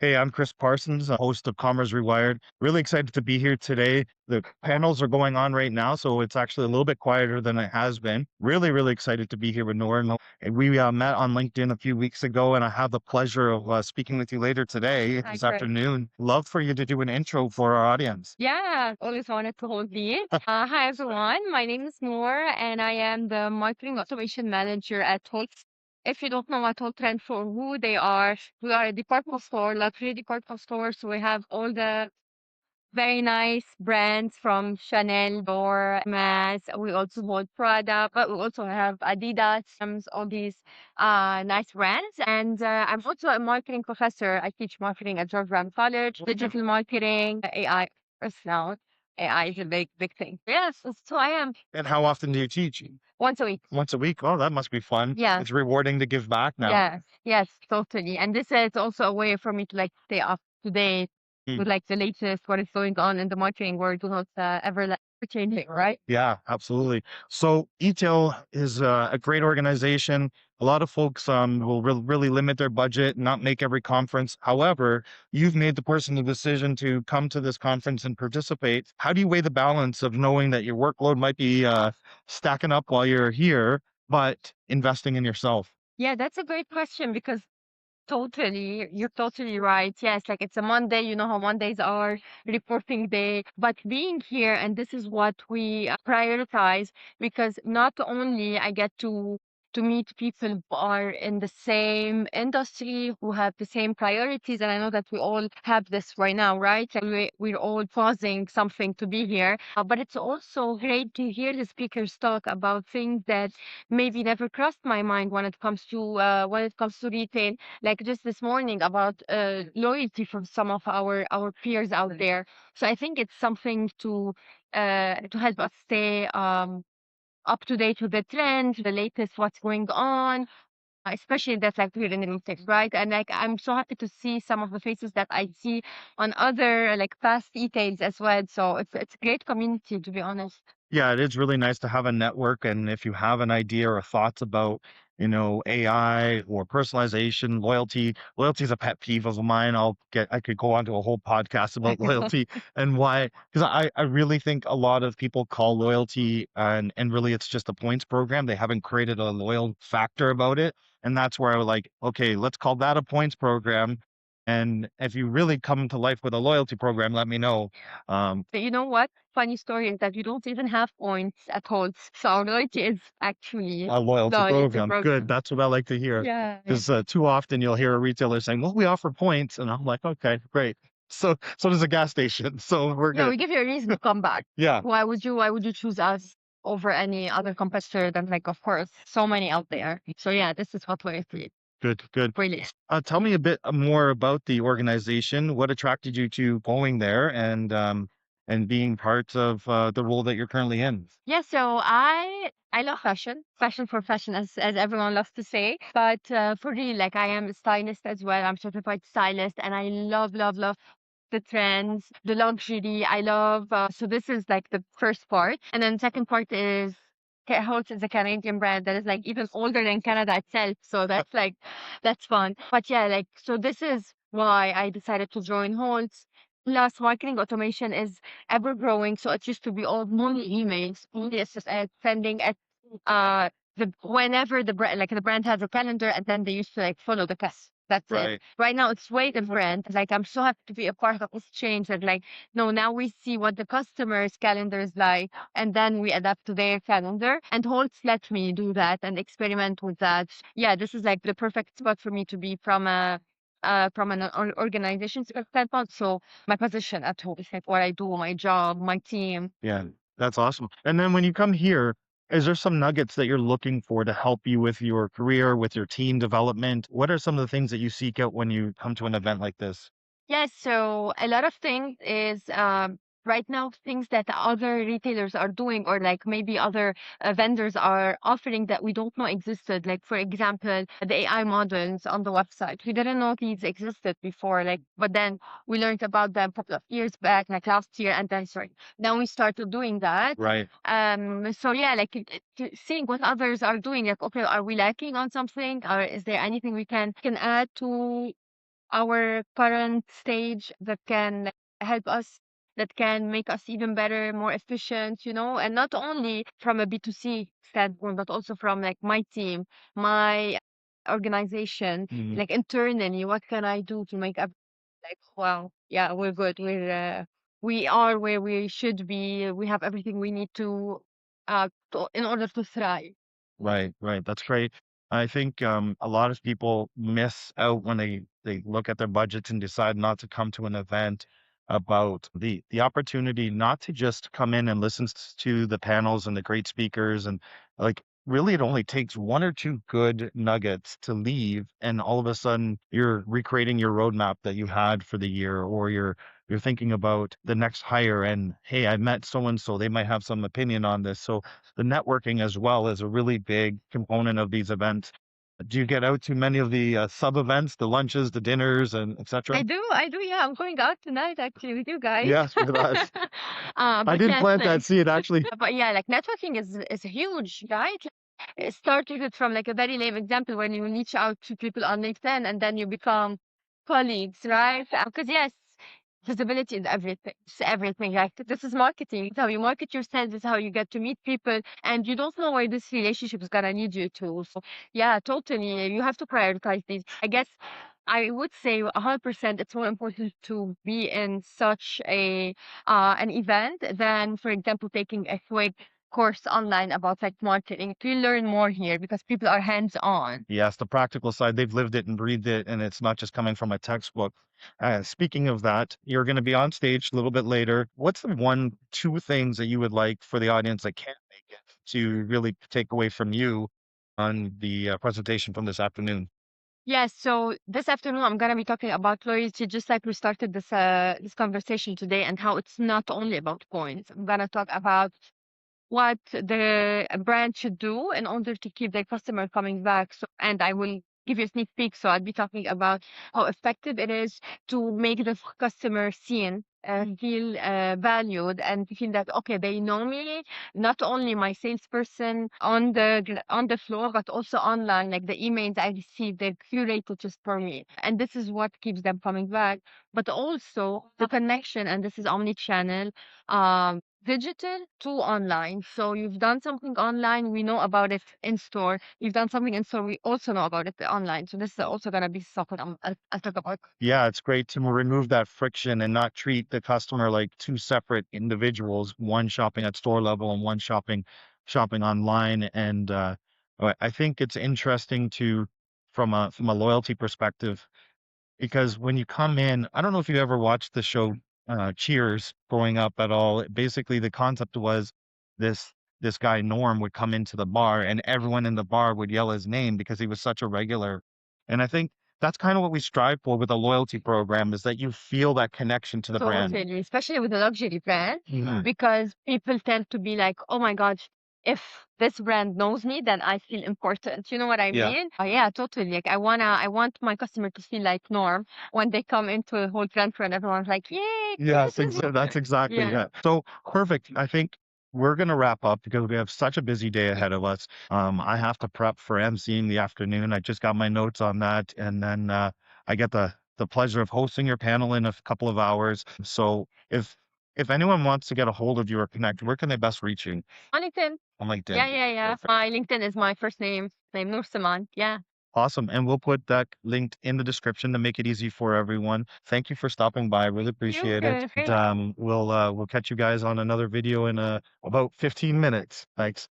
Hey, I'm Chris Parsons, a host of Commerce Rewired. Really excited to be here today. The panels are going on right now, so it's actually a little bit quieter than it has been. Really excited to be here with Nour. And we met on LinkedIn a few weeks ago, and I have the pleasure of speaking with you later today, Hi, this Chris. afternoon. Love for you to do an intro for our audience. Yeah, always wanted to hold the. Hi, everyone. My name is Nour, and I am the marketing automation manager at Holt. If you don't know what Holt Renfrew, who they are, we are a department store, luxury department store. So we have all the very nice brands from Chanel, Nour, Mass. We also hold Prada, but we also have Adidas, all these nice brands. And I'm also a marketing professor. I teach marketing at George Brown College, digital marketing, AI. Of course, now AI is a big thing. Yes, so I am And how often do you teach? once a week. Once a week? Oh, that must be fun. Yeah. It's rewarding to give back now. Yes, totally. And this is also a way for me to like stay up to date Hmm. with like the latest, what is going on in the marketing world, not ever like changing, right? Yeah, absolutely. So eTail is a great organization. A lot of folks will really limit their budget, not make every conference. However, you've made the personal decision to come to this conference and participate. How do you weigh the balance of knowing that your workload might be stacking up while you're here, but investing in yourself? Yeah, that's a great question because you're totally right. Yes, like it's a Monday, you know how Mondays are, reporting day. But being here, and this is what we prioritize, because not only I get to meet people who are in the same industry, who have the same priorities, and I know that we all have this right now, right? Like we're all pausing something to be here. But it's also great to hear the speakers talk about things that maybe never crossed my mind when it comes to retail, like just this morning about loyalty from some of our peers out there. So I think it's something to help us stay up to date with the trends, the latest what's going on, especially that's like here in retail, right? And like I'm so happy to see some of the faces that I see on other like past e-tails as well. So it's a great community, to be honest. Yeah, it is really nice to have a network. And if you have an idea or thoughts about, AI or personalization, loyalty is a pet peeve of mine. I could go on to a whole podcast about loyalty and why, because I really think a lot of people call loyalty and really it's just a points program. They haven't created a loyal factor about it. And that's where I was like, okay, let's call that a points program. And if you really come to life with a loyalty program, let me know. But you know what? Funny story is that you don't even have points at Holt. So our loyalty is actually A loyalty loyalty program. Good. program. That's what I like to hear. Yeah. Because too often you'll hear a retailer saying, "Well, we offer points," and I'm like, "Okay, great." So does a gas station. So we're Yeah, good. we give you a reason to come back. Yeah, Why would you choose us over any other competitor? Then like of course, so many out there. So yeah, this is what we're good. really. Tell me a bit more about the organization. What attracted you to going there and being part of the role that you're currently in? Yeah, so I love fashion, fashion for fashion, as everyone loves to say. But for real, like I am a stylist as well. I'm certified stylist, and I love the trends, the luxury. I love. So this is like the first part, and then second part is Holt is a Canadian brand that is like even older than Canada itself. So that's like that's fun. But yeah, like so this is why I decided to join Holt. Plus, marketing automation is ever growing. So it used to be all only emails, only SSL sending at whenever the brand has a calendar, and then they used to like follow the test. That's it. Right. Right now it's way different. Like I'm so happy to be a part of this change. And like no, now we see what the customer's calendar is like, and then we adapt to their calendar. And Holtz let me do that and experiment with that. Yeah, this is like the perfect spot for me to be from an organization standpoint. So my position at home is like what I do, my job, my team. Yeah, that's awesome. And then when you come here, is there some nuggets that you're looking for to help you with your career, with your team development? What are some of the things that you seek out when you come to an event like this? Yes, so a lot of things is right now things that other retailers are doing or like maybe other vendors are offering that we don't know existed. Like for example, the AI models on the website. We didn't know these existed before, like but then we learned about them a couple of years back, like last year, and then sorry, then we started doing that. Right. So yeah, like seeing what others are doing, like okay, are we lacking on something, or is there anything we can add to our current stage that can help us, that can make us even better, more efficient, and not only from a B2C standpoint, but also from like my team, my organization, Mhm. like internally, what can I do to make up like, wow, yeah, we're good. We are where we should be. We have everything we need in order to thrive. Right, right. That's great. I think a lot of people miss out when they look at their budgets and decide not to come to an event about the opportunity not to just come in and listen to the panels and the great speakers and like really it only takes one or two good nuggets to leave and all of a sudden you're recreating your roadmap that you had for the year or you're thinking about the next hire and hey, I met so and so, they might have some opinion on this. So the networking as well is a really big component of these events. Do you get out to many of the sub events, the lunches, the dinners, and etc.? I do, yeah. I'm going out tonight actually with you guys. Yes, with us. I But didn't yes, plant that seed actually. but yeah, like networking is huge, right? It started from like a very lame example when you reach out to people on LinkedIn and then you become colleagues, right? Because yes, visibility is everything. It's everything. Like this is marketing. It's how you market yourself. It's how you get to meet people, and you don't know where this relationship is gonna lead you to. So yeah, totally. You have to prioritize these. I guess I would say 100% it's more important to be in such an event than, for example, taking a quick course online about like marketing. You learn more here because people are hands on. Yes, the practical side, they've lived it and breathed it, and it's not just coming from a textbook. Speaking of that, you're going to be on stage a little bit later. What's the one, two things that you would like for the audience that can't make it to really take away from you on the presentation from this afternoon? Yes, so this afternoon I'm gonna be talking about loyalty, just like we started this conversation today, and how it's not only about points. I'm gonna talk about what the brand should do in order to keep their customer coming back. So, and I will give you a sneak peek. So, I'll be talking about how effective it is to make the customer seen and feel valued and feel that okay, they know me, not only my salesperson on the floor, but also online. Like the emails I receive, they're curated just for me, and this is what keeps them coming back. But also the connection, and this is omni-channel. Digital to online. So you've done something online, we know about it in store. You've done something in store, we also know about it online. So this is also gonna be something I'll talk about. Yeah, it's great to remove that friction and not treat the customer like two separate individuals, one shopping at store level and one shopping online. And I think it's interesting to from a loyalty perspective because when you come in, I don't know if you ever watched the show Cheers growing up at all. Basically, the concept was this this guy Norm would come into the bar and everyone in the bar would yell his name because he was such a regular. And I think that's kind of what we strive for with a loyalty program is that you feel that connection to the brand. Totally, especially with a luxury brand, Mhm. because people tend to be like, oh my gosh, if this brand knows me, then I feel important. You know what I Yeah. mean? Yeah, totally. Like I want my customer to feel like Norm when they come into a Holt Renfrew and everyone's like, yay, Yes, this is that's exactly yeah. it. So perfect. I think we're gonna wrap up because we have such a busy day ahead of us. I have to prep for emceeing the afternoon. I just got my notes on that, and then I get the pleasure of hosting your panel in a couple of hours. So if anyone wants to get a hold of you or connect, where can they best reach you? On LinkedIn. On Yeah, LinkedIn. yeah, yeah. Perfect. My LinkedIn is my first name Nour Semaan. Yeah. Awesome. And we'll put that linked in the description to make it easy for everyone. Thank you for stopping by. I really You appreciate it. good. And, Great. we'll catch you guys on another video in about 15 minutes. Thanks.